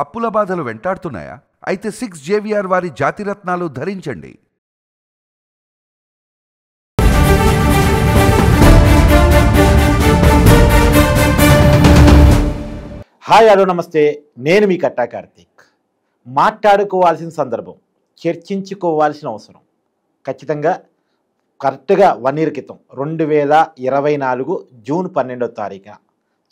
అప్పుల బాధలు వెంటాడుతున్నాయా? అయితే 6 JVR వారి జాతిరత్నాలు ధరించండి. హాయ్ హలో నమస్తే, నేను మీ కట్టా కార్తీక్. మాట్లాడుకోవాల్సిన సందర్భం, చర్చించుకోవాల్సిన అవసరం ఖచ్చితంగా కరెక్ట్గా 1 year క్రితం 2024 జూన్ 12వ తారీఖున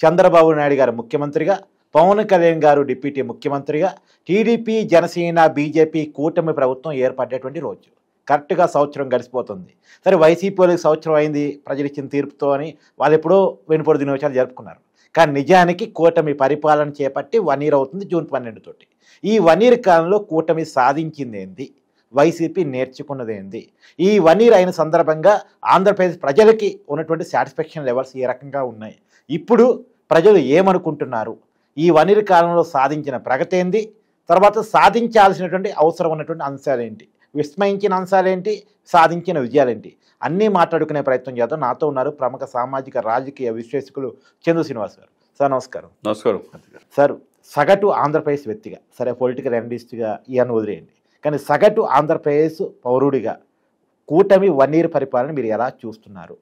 చంద్రబాబు నాయుడు గారు ముఖ్యమంత్రిగా, పవన్ కళ్యాణ్ గారు డిప్యూటీ ముఖ్యమంత్రిగా, టీడీపీ జనసేన బీజేపీ కూటమి ప్రభుత్వం ఏర్పడేటువంటి రోజు. కరెక్ట్గా సంవత్సరం గడిచిపోతుంది. సరే, వైసీపీ వాళ్ళకి సంవత్సరం అయింది ప్రజలు ఇచ్చిన తీర్పుతో అని వాళ్ళు ఎప్పుడో వెనుపొడి దినోత్సవాలు జరుపుకున్నారు. కానీ నిజానికి కూటమి పరిపాలన చేపట్టి 1 year అవుతుంది జూన్ 12 తోటి. ఈ 1 year కాలంలో కూటమి సాధించింది ఏంది, వైసీపీ నేర్చుకున్నది ఏంది, ఈ 1 year అయిన సందర్భంగా ఆంధ్రప్రదేశ్ ప్రజలకి ఉన్నటువంటి సాటిస్ఫాక్షన్ లెవెల్స్ ఏ రకంగా ఉన్నాయి, ఇప్పుడు ప్రజలు ఏమనుకుంటున్నారు, ఈ 1 year కాలంలో సాధించిన ప్రగతి ఏంది, తర్వాత సాధించాల్సినటువంటి అవసరం ఉన్నటువంటి అంశాలేంటి, విస్మయించిన అంశాలేంటి, సాధించిన విజయాలేంటి, అన్నీ మాట్లాడుకునే ప్రయత్నం చేద్దాం. నాతో ఉన్నారు ప్రముఖ సామాజిక రాజకీయ విశ్లేషకులు చందు శ్రీనివాస్ గారు. సార్ నమస్కారం. నమస్కారం సార్, సగటు ఆంధ్రప్రదేశ్ వ్యక్తిగా, సరే పొలిటికల్ అనలిస్ట్గా ఇవన్నీ వదిలేయండి, కానీ సగటు ఆంధ్రప్రదేశ్ పౌరుడిగా కూటమి 1 year పరిపాలన మీరు ఎలా చూస్తున్నారు?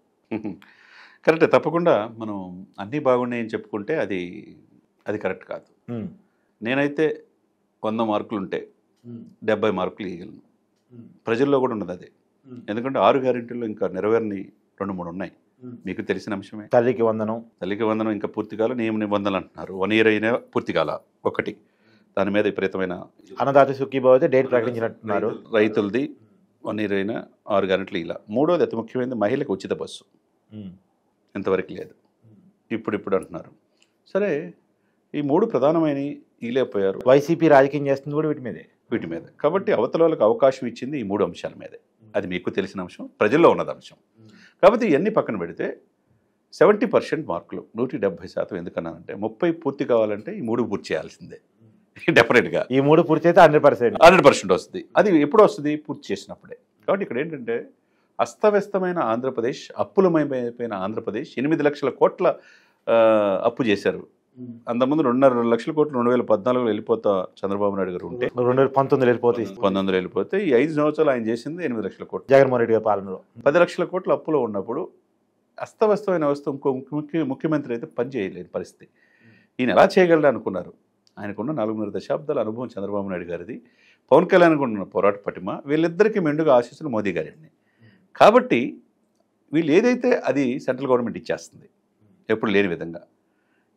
కరెక్టే, తప్పకుండా మనం అన్నీ బాగున్నాయని చెప్పుకుంటే అది కరెక్ట్ కాదు. నేనైతే 100 మార్కులు ఉంటే 70 మార్కులు ఇవ్వగలను. ప్రజల్లో కూడా ఉన్నది అదే. ఎందుకంటే 6 గ్యారెంటీల్లో ఇంకా నెరవేరని 2-3 ఉన్నాయి. మీకు తెలిసిన అంశమే. తల్లికి వందనం ఇంకా పూర్తికాల నియమ నిబంధనలు అంటున్నారు. 1 year అయినా పూర్తికాల ఒకటి. దాని మీద విపరీతమైన అన్నదాత సుఖీభావ డేట్ ప్రకటించినట్టున్నారు. రైతులది 1 year అయినా 6 గ్యారెంటీలు ఇలా. మూడోది అతి ముఖ్యమైనది మహిళలకు ఉచిత బస్సు. ఇంతవరకు లేదు, ఇప్పుడు అంటున్నారు. సరే, ఈ 3 ప్రధానమైనవి ఇలేకపోయారు. వైసీపీ రాజకీయం చేస్తుంది కూడా వీటి మీద. కాబట్టి అవతల వాళ్ళకి అవకాశం ఇచ్చింది ఈ 3 అంశాల మీదే. అది మీకు తెలిసిన అంశం, ప్రజల్లో ఉన్నది అంశం. కాబట్టి ఇవన్నీ పక్కన పెడితే 70% మార్కులు, 170%. ఎందుకన్నానంటే 30 పూర్తి కావాలంటే ఈ 3 పూర్తి చేయాల్సిందే డెఫినెట్గా. ఈ 3 పూర్తి అయితే 100% వస్తుంది. అది ఎప్పుడు వస్తుంది? పూర్తి చేసినప్పుడే. కాబట్టి ఇక్కడ ఏంటంటే అస్తవ్యస్తమైన ఆంధ్రప్రదేశ్, అప్పులమైపోయిన ఆంధ్రప్రదేశ్ 8 లక్షల కోట్ల అప్పు చేశారు. అంతకుముందు 2.5 లక్షల కోట్లు 2014లో వెళ్ళిపోతా చంద్రబాబు నాయుడు గారు ఉంటే 19 వెళ్ళిపోతే ఈ 5 సంవత్సరాలు ఆయన చేసింది 8 లక్షల కోట్లు. జగన్మోహన్ రెడ్డి గారి పాలనలో 10 లక్షల కోట్ల అప్పులో ఉన్నప్పుడు అస్తవ్యస్తమైన వ్యవస్థ ఇంకో ముఖ్యమంత్రి అయితే పని చేయలేని పరిస్థితి. ఈయన ఎలా చేయగలడు అనుకున్నారు. ఆయనకున్న 4.5 దశాబ్దాల అనుభవం చంద్రబాబు నాయుడు గారిది, పవన్ కళ్యాణ్ ఉన్న పోరాట పటిమ, వీళ్ళిద్దరికీ మెండుగా ఆశీస్సులు మోదీ గారిని. కాబట్టి వీళ్ళు ఏదైతే అది సెంట్రల్ గవర్నమెంట్ ఇచ్చేస్తుంది ఎప్పుడు లేని విధంగా.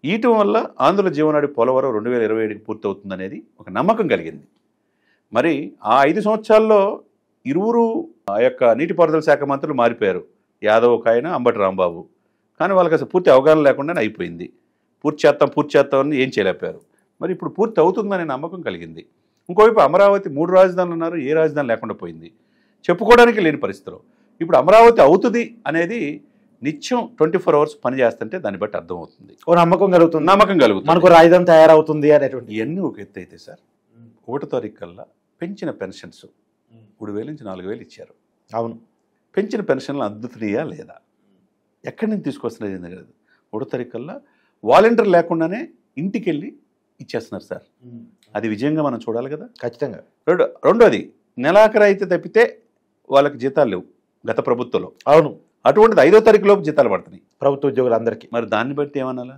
ఈయటం వల్ల ఆంధ్ర జీవనాడి పోలవరం 2027కి పూర్తవుతుందనేది ఒక నమ్మకం కలిగింది. మరి ఆ 5 సంవత్సరాల్లో ఇరువురు ఆ యొక్క నీటిపారుదల శాఖ మంత్రులు మారిపోయారు. యాదవ్ ఒక ఆయన, అంబటి రాంబాబు. కానీ వాళ్ళకి అసలు పూర్తి అవగాహన లేకుండానే అయిపోయింది. పూర్తి చేస్తామని ఏం చేయలేకపోయారు. మరి ఇప్పుడు పూర్తి అవుతుందనే నమ్మకం కలిగింది. ఇంకోవైపు అమరావతి 3 రాజధానులు ఉన్నారు, ఏ రాజధాని లేకుండా పోయింది, చెప్పుకోవడానికి లేని పరిస్థితిలో. ఇప్పుడు అమరావతి అవుతుంది అనేది నిత్యం 24 hours పని చేస్తుంటే దాన్ని బట్టి అర్థమవుతుంది. నమ్మకం కలుగుతుంది, మనకు రాజధాని తయారవుతుంది అనేటువంటి. ఇవన్నీ ఒక ఎత్తు అయితే సార్, 1వ తారీఖు కల్లా పెంచిన పెన్షన్స్ 3,000 నుంచి 4,000 ఇచ్చారు. అవును, పెంచిన పెన్షన్లు అందుతున్నాయా లేదా, ఎక్కడి నుంచి తీసుకొస్తున్నది ఏంది కదా. 1వ తారీఖు కల్లా వాలంటీర్ లేకుండానే ఇంటికి వెళ్ళి ఇచ్చేస్తున్నారు సార్. అది విజయంగా మనం చూడాలి కదా ఖచ్చితంగా. రెండోది, నెలాఖరు అయితే తప్పితే వాళ్ళకి జీతాలు లేవు గత ప్రభుత్వంలో. అవును, అటువంటిది 5వ తారీఖు లోపు జీతాలు పడుతున్నాయి ప్రభుత్వ ఉద్యోగులందరికీ. మరి దాన్ని బట్టి ఏమనాలా?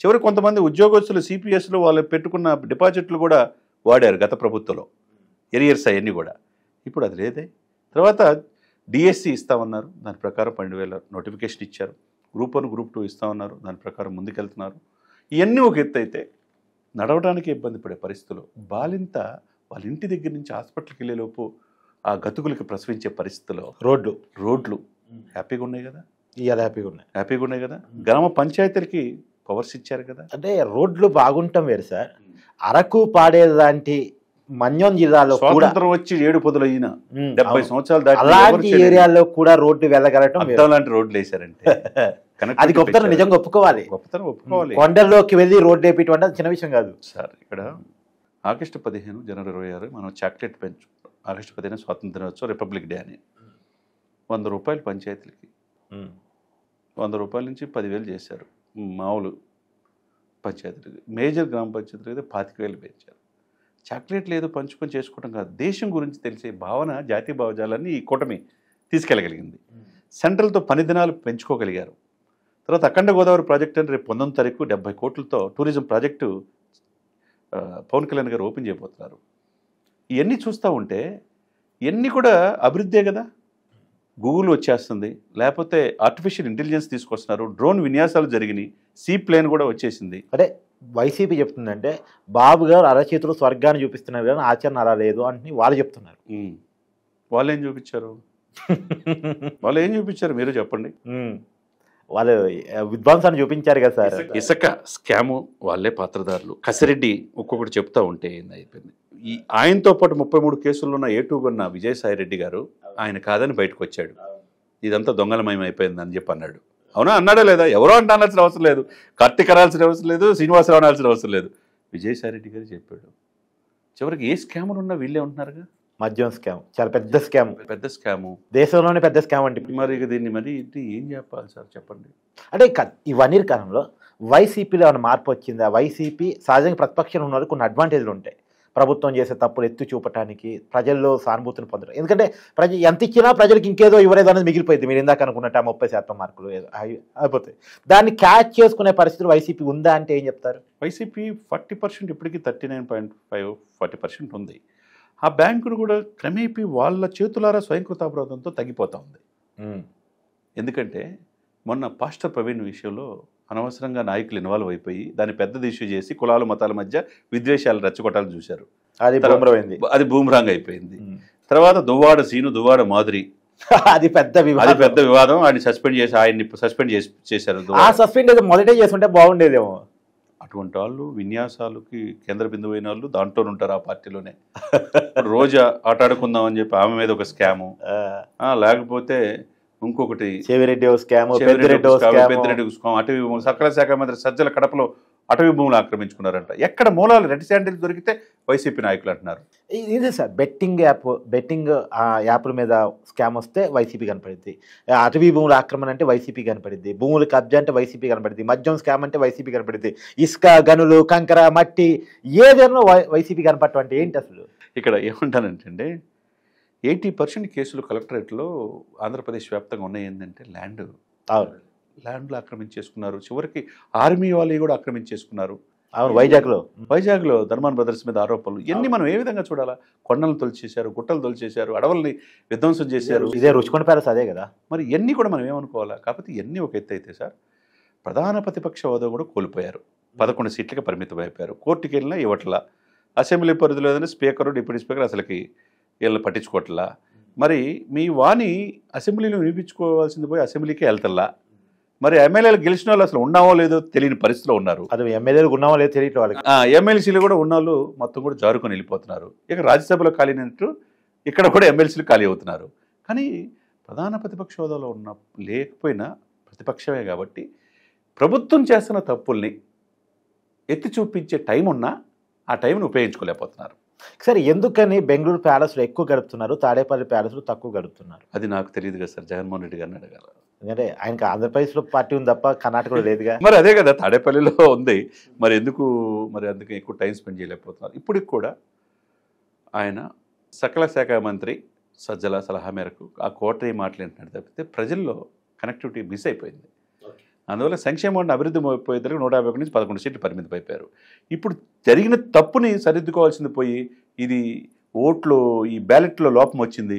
చివరికి కొంతమంది ఉద్యోగస్తులు సిపిఎస్లు వాళ్ళు పెట్టుకున్న డిపాజిట్లు కూడా వాడారు గత ప్రభుత్వంలో, ఎరియర్స్ అవన్నీ కూడా. ఇప్పుడు అది లేదే. తర్వాత డిఎస్సి ఇస్తామన్నారు, దాని ప్రకారం 12,000 నోటిఫికేషన్ ఇచ్చారు. గ్రూప్ 1 గ్రూప్ 2 ఇస్తామన్నారు, దాని ప్రకారం ముందుకెళ్తున్నారు. ఇవన్నీ ఒక ఎత్తు అయితే నడవడానికి ఇబ్బంది పడే పరిస్థితులు, బాలింత వాళ్ళ ఇంటి దగ్గర నుంచి హాస్పిటల్కి వెళ్ళేలోపు ఆ గతుకులకి ప్రసవించే పరిస్థితిలో రోడ్లు హ్యాపీగా ఉన్నాయి కదా. ఇవాళ హ్యాపీగా ఉన్నాయి కదా. గ్రామ పంచాయతీలకి పవర్స్ ఇచ్చారు కదా. అంటే రోడ్లు బాగుంటాం వేరు సార్, అరకు పాడేలాంటి మన్యం జిల్లాలో స్వాతంత్రం వచ్చి 7 పొదలైన 70 సంవత్సరాలు దాటి అలాంటి ఏరియాలో కూడా రోడ్డు వెళ్ళగలటం, అలాంటి రోడ్లు వేశారంటే అది గొప్పతనం, నిజంగా ఒప్పుకోవాలి. కొండల్లోకి వెళ్ళి రోడ్డు వేపించడం చిన్న విషయం కాదు సార్. ఇక్కడ ఆగస్టు 15 జనవరి 26 మనం చాక్లెట్ పెంచు. ఆగస్టు 15 స్వాతంత్ర దినోత్సవం, రిపబ్లిక్ డే అని 100 రూపాయలు పంచాయతీలకి, 100 రూపాయల నుంచి 10,000 చేశారు. మామూలు పంచాయతీలు, మేజర్ గ్రామ పంచాయతీలు అయితే 25,000 పెంచారు. చాక్లెట్లు ఏదో పంచుకొని చేసుకోవడం కాదు, దేశం గురించి తెలిసే భావన, జాతీయ భావజాలాన్ని ఈ కూటమి తీసుకెళ్ళగలిగింది. సెంట్రల్తో పని దినాలు పెంచుకోగలిగారు. తర్వాత అఖండ గోదావరి ప్రాజెక్టు అని రేపు 19వ తారీఖు 70 కోట్లతో టూరిజం ప్రాజెక్టు పవన్ కళ్యాణ్ గారు ఓపెన్ చేయబోతున్నారు. ఇవన్నీ చూస్తూ ఉంటే ఇవన్నీ కూడా అభివృద్ధే కదా. గూగుల్ వచ్చేస్తుంది, లేకపోతే ఆర్టిఫిషియల్ ఇంటెలిజెన్స్ తీసుకొస్తున్నారు, డ్రోన్ విన్యాసాలు జరిగినాయి, సీ ప్లేన్ కూడా వచ్చేసింది. అంటే వైసీపీ చెప్తుందంటే బాబు గారు అరచేతులు స్వర్గాన్ని చూపిస్తున్నారు కానీ ఆచరణ అలా లేదు అని వాళ్ళు చెప్తున్నారు. వాళ్ళు ఏం చూపించారు? వాళ్ళు ఏం చూపించారు మీరు చెప్పండి. వాళ్ళు విద్వాంసాన్ని చూపించారు కదా సార్. ఇసుక స్కాము వాళ్ళే పాత్రదారులు. కసిరెడ్డి ఒక్కొక్కటి చెప్తా ఉంటే అయిపోయింది. ఈ ఆయనతో పాటు 33 కేసుల్లో ఉన్న ఏటూగొన్న విజయసాయి రెడ్డి గారు ఆయన కాదని బయటకు వచ్చాడు. ఇదంతా దొంగలమయం అయిపోయింది అని చెప్పి అన్నాడు. అవునా? అన్నాడా లేదా? ఎవరో అనాల్సిన అవసరం లేదు, కార్తీక్ అనాల్సిన అవసరం లేదు, శ్రీనివాసరావు అనాల్సిన అవసరం లేదు, విజయసాయి రెడ్డి గారు చెప్పాడు. చివరికి ఏ స్కాములు ఉన్నా వీళ్ళే ఉంటున్నారుగా. మద్యం స్కామ్ చాలా పెద్ద స్కామ్, పెద్ద స్కాము, దేశంలోనే పెద్ద స్కామ్ అంటే. మరి దీన్ని మరి ఏం చెప్పాలి సార్ చెప్పండి. అంటే ఈ 1 year కాలంలో వైసీపీలో ఏమైనా మార్పు వచ్చిందా? వైసీపీ సహజంగా ప్రతిపక్షంలో ఉన్న కొన్ని అడ్వాంటేజ్లు ఉంటాయి. ప్రభుత్వం చేసే తప్పులు ఎత్తి చూపడానికి, ప్రజల్లో సానుభూతిని పొందడం. ఎందుకంటే ఎంత ఇచ్చినా ప్రజలకు ఇంకేదో ఇవ్వలేదు అనేది మిగిలిపోయింది. మీరు ఇందాక అనుకున్నట్టు 30% మార్కులు అయిపోతాయి. దాన్ని క్యాచ్ చేసుకునే పరిస్థితులు వైసీపీ ఉందా అంటే ఏం చెప్తారు? వైసీపీ 40% ఇప్పటికీ 39.5-40% ఉంది. ఆ బ్యాంకును కూడా క్రమేపీ వాళ్ళ చేతులారా స్వయంకృతాపరాధంతో తగ్గిపోతూ ఉంది. ఎందుకంటే మొన్న పాస్టర్ ప్రవీణ్ విషయంలో అనవసరంగా నాయకులు ఇన్వాల్వ్ అయిపోయి దాన్ని పెద్దది ఇష్యూ చేసి కులాల మతాల మధ్య విద్వేషాలు రెచ్చగొట్టాలని చూశారు. అది బూమరాంగ్ అయిపోయింది. తర్వాత దువ్వాడ సీను, దువ్వాడ మాధురి, అది పెద్ద వివాదం. ఆయన్ని సస్పెండ్ చేశారు. సస్పెండ్ మొదటే చేసుకుంటే బాగుండేదేమో. అటువంటి వాళ్ళు విన్యాసాలకి కేంద్ర బిందువు అయిన వాళ్ళు దాంట్లో ఉంటారు ఆ పార్టీలోనే. రోజా ఆటాడుకుందాం అని చెప్పి ఆమె మీద ఒక స్కాము, లేకపోతే ఇంకొకటి చెవిరెడ్డి స్కామ్, అటవీ సకల శాఖ మంత్రి సజ్జల కడపలో అటవీ భూములు ఆక్రమించుకున్నారంట. ఎక్కడ మూలాలు రెడ్ శాండిల్ దొరికితే వైసీపీ నాయకులు అంటున్నారు. ఇదే సార్ బెట్టింగ్ యాప్ల మీద స్కామ్ వస్తే వైసీపీ కనపడింది, అటవీ భూముల ఆక్రమణ అంటే వైసీపీ కనపడింది, భూముల కబ్జా అంటే వైసీపీ కనపడింది, మద్యం స్కామ్ అంటే వైసీపీ కనపడింది, ఇసుక గనులు కంకర మట్టి ఏదైనా వైసీపీ కనపడటం అంటే ఏంటి అసలు? ఇక్కడ ఏమంటానంటే 80% కేసులు కలెక్టరేట్లో ఆంధ్రప్రదేశ్ వ్యాప్తంగా ఉన్నాయి. ఏంటంటే ల్యాండ్లు ఆక్రమించేసుకున్నారు. చివరికి ఆర్మీ వాళ్ళు కూడా ఆక్రమించేసుకున్నారు. వైజాగ్లో ధర్మాన్ బ్రదర్స్ మీద ఆరోపణలు. ఇవన్నీ మనం ఏ విధంగా చూడాలా? కొండలను తొలిచేశారు, గుట్టలు తొలిచేశారు, అడవుల్ని విధ్వంసం చేశారు. ఇదే రుచికొండ ప్యాలెస్ అదే కదా. మరి ఇవన్నీ కూడా మనం ఏమనుకోవాలా? కాకపోతే ఇవన్నీ ఒక ఎత్తు అయితే సార్, ప్రధాన ప్రతిపక్ష హోదా కూడా కోల్పోయారు. 11 సీట్లకి పరిమితం అయిపోయారు. కోర్టుకి వెళ్ళినా ఇవ్వట్లా. అసెంబ్లీ పరిధిలో ఏదైనా స్పీకరు, డిప్యూటీ స్పీకర్ అసలుకి వీళ్ళని పట్టించుకోవట్లా. మరి మీ వాణి అసెంబ్లీలో వినిపించుకోవాల్సింది పోయి అసెంబ్లీకి వెళ్తల్లా. మరి ఎమ్మెల్యేలు గెలిచిన వాళ్ళు అసలు ఉన్నావో లేదో తెలియని పరిస్థితిలో ఉన్నారు. అది ఎమ్మెల్యేలు ఉన్నావో లేదో తెలియట్లేదు వాళ్ళకి. ఎమ్మెల్సీలు కూడా ఉన్నవాళ్ళు మొత్తం కూడా జారుకొని వెళ్ళిపోతున్నారు. ఇక రాజ్యసభలో ఖాళీ అయినట్టు ఇక్కడ కూడా ఎమ్మెల్సీలు ఖాళీ అవుతున్నారు. కానీ ప్రధాన ప్రతిపక్ష హోదాలో ఉన్న లేకపోయినా ప్రతిపక్షమే కాబట్టి ప్రభుత్వం చేస్తున్న తప్పుల్ని ఎత్తి చూపించే టైం ఉన్నా ఆ టైంని ఉపయోగించుకోలేకపోతున్నారు. సరే, ఎందుకని బెంగళూరు ప్యాలెస్లో ఎక్కువ గడుపుతున్నారు, తాడేపల్లి ప్యాలెస్లో తక్కువ గడుపుతున్నారు? అది నాకు తెలియదు కదా సార్, జగన్మోహన్ రెడ్డి గారిని అడగాలి. ఎందుకంటే ఆయనకి ఆంధ్రప్రదేశ్లో పార్టీ ఉంది తప్ప కర్ణాటకలో లేదుగా. మరి అదే కదా, తాడేపల్లిలో ఉంది. మరి ఎందుకు అందుకే ఎక్కువ టైం స్పెండ్ చేయలేకపోతున్నారు. ఇప్పటికి కూడా ఆయన సకల శాఖ మంత్రి సజ్జల సలహా మేరకు ఆ కోటరీ మాట్లాడినాడు తప్పితే ప్రజల్లో కనెక్టివిటీ మిస్ అయిపోయింది. అందువల్ల సంక్షేమాన్ని అభివృద్ధి పోయేందుకు 151 నుంచి 11 సీట్లు పరిమితం అయిపోయారు. ఇప్పుడు జరిగిన తప్పుని సరిదిద్దుకోవాల్సింది పోయి ఇది ఓట్లు ఈ బ్యాలెట్లో లోపం వచ్చింది,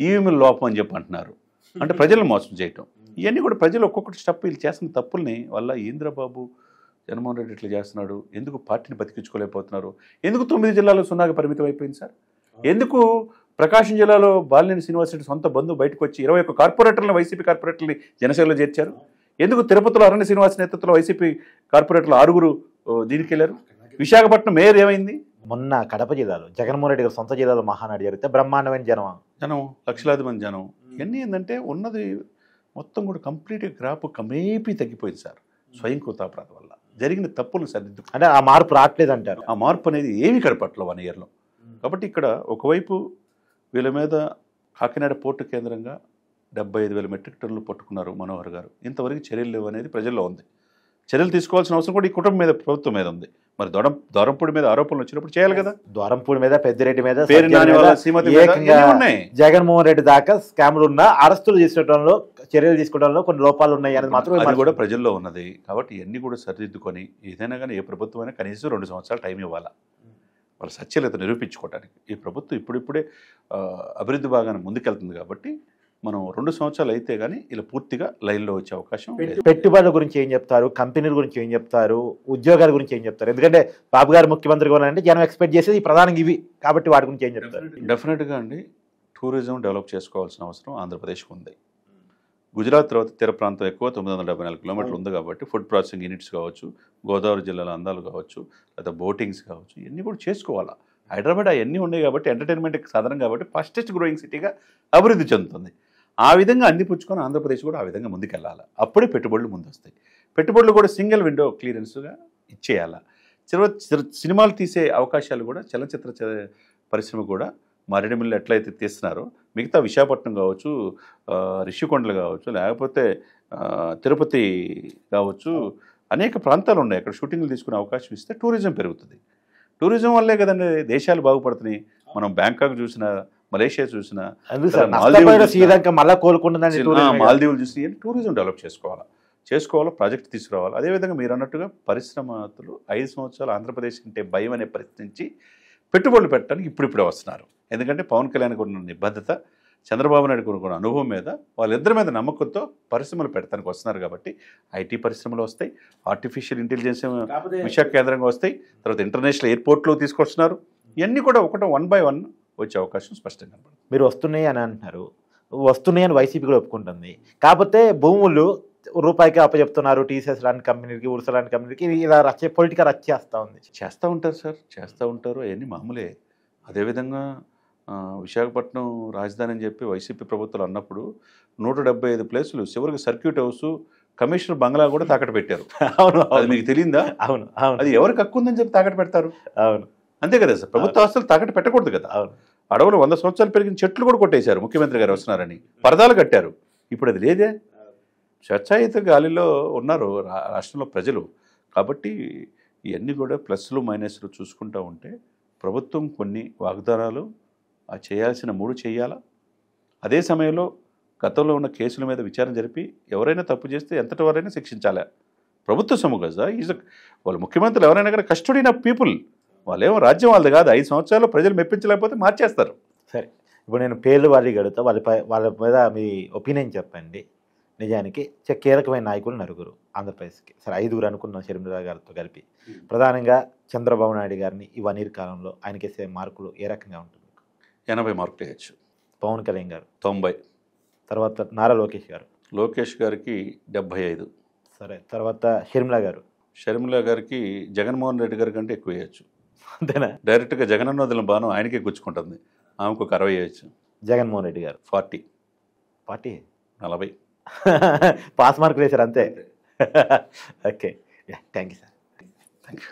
ఈవీఎంల లోపం అని చెప్పి అంటున్నారు. అంటే ప్రజలను మోసం చేయటం. ఇవన్నీ కూడా ప్రజలు ఒక్కొక్కటి స్టెప్ వీళ్ళు చేస్తున్న తప్పుల్ని వల్ల ఇంద్రబాబు జగన్మోహన్ రెడ్డి ఇట్లా చేస్తున్నాడు, ఎందుకు పార్టీని బతికించుకోలేకపోతున్నారు, ఎందుకు 9 జిల్లాలో 0కి పరిమితం అయిపోయింది సార్, ఎందుకు ప్రకాశం జిల్లాలో బాలినేని శ్రీనివాసరెడ్డి సొంత బంధువు బయటకు వచ్చి 21 కార్పొరేటర్లను వైసీపీ కార్పొరేటర్ని జనసేనలో చేర్చారు, ఎందుకు తిరుపతిలో అరణ్య శ్రీనివాస నేతృత్వంలో వైసీపీ కార్పొరేటర్లు 6 దీనికి వెళ్ళారు, విశాఖపట్నం మేయర్ ఏమైంది? మొన్న కడప జిల్లాలో జగన్మోహన్ రెడ్డి గారు సొంత జిల్లాలో మహానాడు జరిగితే బ్రహ్మాండమైన జనం లక్షలాది మంది జనం. ఇవన్నీ ఏంటంటే ఉన్నది మొత్తం కూడా కంప్లీట్గా గ్రాఫ్ కమేపీ తగ్గిపోయింది సార్. స్వయంకృతాపరాధం వల్ల జరిగిన తప్పులను సరిదిద్దు, అంటే ఆ మార్పు రావట్లేదు అంటారు. ఆ మార్పు అనేది ఏమి కనపట్ల 1 ఇయర్లో. కాబట్టి ఇక్కడ ఒకవైపు వీళ్ళ మీద కాకినాడ పోర్టు కేంద్రంగా 75,000 మెట్రిక్ టన్నులు పట్టుకున్నారు మనోహర్ గారు, ఇంతవరకు చర్యలు లేవు అనేది ప్రజల్లో ఉంది. చర్యలు తీసుకోవాల్సిన అవసరం కూడా ఈ కుటుంబం మీద, ప్రభుత్వం మీద ఉంది. మరి దూరంపూడి మీద ఆరోపణలు వచ్చినప్పుడు చేయాలి కదా. ద్వారంపూడి మీద, పెద్దిరెడ్డి మీద, పేరు నాని వాళ్ళ శ్రీమతి మీద ఏకంగా ఇవన్నీ ఉన్నాయి. జగన్మోహన్ రెడ్డి దాకా స్కామ్లు ఉన్నా అరెస్టులు తీసుకోవడంలో, చర్యలు తీసుకోవడంలో కొన్ని లోపాలు ఉన్నాయి అనేది మాత్రం అది కూడా ప్రజల్లో ఉన్నది. కాబట్టి ఇవన్నీ కూడా సరిదిద్దుకొని ఏదైనా కానీ ఏ ప్రభుత్వం అయినా కనీసం 2 సంవత్సరాలు టైం ఇవ్వాలా వాళ్ళ సత్యలేత నిరూపించుకోవడానికి. ఈ ప్రభుత్వం ఇప్పుడిప్పుడే అభివృద్ధి బాగానే ముందుకెళ్తుంది కాబట్టి మనం 2 సంవత్సరాలు అయితే కానీ ఇలా పూర్తిగా లైన్లో వచ్చే అవకాశం లేదు. పెట్టుబడుల గురించి ఏం చెప్తారు, కంపెనీల గురించి ఏం చెప్తారు, ఉద్యోగాల గురించి ఏం చెప్తారు? ఎందుకంటే బాబు గారు ముఖ్యమంత్రిగా ఉన్నారంటే జనం ఎక్స్పెక్ట్ చేసేది ప్రధానంగా ఇవి కాబట్టి వాటి గురించి ఏం చెప్తారు? డెఫినెట్గా అండి, టూరిజం డెవలప్ చేసుకోవాల్సిన అవసరం ఆంధ్రప్రదేశ్కి ఉంది. గుజరాత్ తర్వాత తీర ప్రాంతం ఎక్కువ 974 కిలోమీటర్లు ఉంది కాబట్టి ఫుడ్ ప్రాసెసింగ్ యూనిట్స్ కావచ్చు, గోదావరి జిల్లాల అందాలు కావచ్చు, లేదా బోటింగ్స్ కావచ్చు, ఇవన్నీ కూడా చేసుకోవాలా. హైదరాబాద్ అవన్నీ ఉన్నాయి కాబట్టి ఎంటర్టైన్మెంట్కి సాధనం కాబట్టి ఫాస్టెస్ట్ గ్రోయింగ్ సిటీగా అభివృద్ధి చెందుతుంది. ఆ విధంగా అందిపుచ్చుకొని ఆంధ్రప్రదేశ్ కూడా ఆ విధంగా ముందుకెళ్ళాలి. అప్పుడే పెట్టుబడులు ముందు వస్తాయి. పెట్టుబడులు కూడా సింగిల్ విండో క్లియరెన్స్గా ఇచ్చేయాలి. సినిమాలు తీసే అవకాశాలు కూడా చలనచిత్ర పరిశ్రమ కూడా మారేడుమిల్లి ఎట్లయితే తీస్తున్నారో మిగతా విశాఖపట్నం కావచ్చు, రిషికొండలు కావచ్చు, లేకపోతే తిరుపతి కావచ్చు, అనేక ప్రాంతాలు ఉన్నాయి. అక్కడ షూటింగ్లు తీసుకునే అవకాశం ఇస్తే టూరిజం పెరుగుతుంది. టూరిజం వల్లే కదండి దేశాలు బాగుపడుతున్నాయి. మనం బ్యాంకాక్ చూసినా, మలేషియా చూసినా, మాల్దీవులు చూసి టూరిజం డెవలప్ చేసుకోవాలి, ప్రాజెక్ట్ తీసుకురావాలి. అదేవిధంగా మీరు అన్నట్టుగా పరిశ్రమలు 5 సంవత్సరాలు ఆంధ్రప్రదేశ్ అంటే భయం అనే పరిస్థితి నుంచి పెట్టుబడులు పెట్టడానికి ఇప్పుడిప్పుడే వస్తున్నారు. ఎందుకంటే పవన్ కళ్యాణ్కి ఉన్న నిబద్ధత, చంద్రబాబు నాయుడుకు ఉన్న అనుభవం మీద, వాళ్ళిద్దరి మీద నమ్మకంతో పరిశ్రమలు పెట్టడానికి వస్తున్నారు. కాబట్టి ఐటీ పరిశ్రమలు వస్తాయి, ఆర్టిఫిషియల్ ఇంటెలిజెన్స్ విశాఖ కేంద్రంగా వస్తాయి, తర్వాత ఇంటర్నేషనల్ ఎయిర్పోర్ట్లో తీసుకొస్తున్నారు. ఇవన్నీ కూడా 1 by 1 వచ్చే అవకాశం స్పష్టంగా కనపడుతుంది. మీరు వస్తున్నాయి అని అంటున్నారు, వస్తున్నాయి అని వైసీపీ కూడా ఒప్పుకుంటుంది. కాకపోతే భూములు రూపాయికి అప్పచెప్తున్నారు టీసీఎస్ లాంటి కంపెనీకి, ఉర్స లాంటి కంపెనీకి, ఇలా పొలిటికల్ రచ్చ చేస్తూ ఉంది. చేస్తూ ఉంటారు సార్, చేస్తూ ఉంటారు, అవన్నీ మామూలే. అదేవిధంగా విశాఖపట్నం రాజధాని అని చెప్పి వైసీపీ ప్రభుత్వాలు అన్నప్పుడు 175 ప్లేసులు, చివరికి సర్క్యూట్ హౌస్, కమిషనర్ బంగ్లా కూడా తాకట్టు పెట్టారు. అవును, అది మీకు తెలియదా? అవును, అది ఎవరికి హక్కు ఉందని చెప్పి తాకట్టు పెడతారు. అవును, అంతే కదా సార్. ప్రభుత్వ ఆస్తులు తాకట్టు పెట్టకూడదు కదా. అడవులు 100 సంవత్సరాలు పెరిగిన చెట్లు కూడా కొట్టేశారు ముఖ్యమంత్రి గారు వస్తున్నారని, పరదాలు కట్టారు. ఇప్పుడు అది లేదే. స్వచ్ఛాయుత గాలిలో ఉన్నారు రాష్ట్రంలో ప్రజలు. కాబట్టి ఇవన్నీ కూడా ప్లస్లు మైనస్లు చూసుకుంటూ ఉంటే ప్రభుత్వం కొన్ని వాగ్దానాలు చేయాల్సిన 3 చేయాలా. అదే సమయంలో గతంలో ఉన్న కేసుల మీద విచారణ జరిపి ఎవరైనా తప్పు చేస్తే ఎంతటి వారైనా శిక్షించాలి. ప్రభుత్వ సొమ్ము కదా, వాళ్ళు ముఖ్యమంత్రులు ఎవరైనా కానీ కస్టడీ ఆఫ్ పీపుల్, వాళ్ళేమో రాజ్యం వాళ్ళది కాదు. 5 సంవత్సరాలు ప్రజలు మెప్పించలేకపోతే మార్చేస్తారు. సరే, ఇప్పుడు నేను పేర్లు వాళ్ళకి అడుగుతా, వాళ్ళ మీద మీ ఒపీనియన్ చెప్పండి. నిజానికి కీలకమైన నాయకులు 9 ఆంధ్రప్రదేశ్కి, సరే 5 అనుకున్నాం షర్మిల గారితో కలిపి. ప్రధానంగా చంద్రబాబు నాయుడు గారిని ఈ 1 year కాలంలో ఆయనకేసే మార్కులు ఏ రకంగా ఉంటుంది? 80 మార్కులు వేయచ్చు. పవన్ కళ్యాణ్ గారు 90. తర్వాత నారా లోకేష్ గారు? లోకేష్ గారికి 75. సరే, తర్వాత షర్మిల గారు? షర్మిల గారికి జగన్మోహన్ రెడ్డి గారి కంటే ఎక్కువ వేయచ్చు. అంతేనా? డైరెక్ట్గా జగనన్న వదిలిన బాణం ఆయనకే గుచ్చుకుంటుంది. ఆమెకు ఒక 60 వేయచ్చు. జగన్మోహన్ రెడ్డి గారు 40. 40. పాస్ మార్కులు వేశారు అంతే. Okay, thank you sir. Thank you.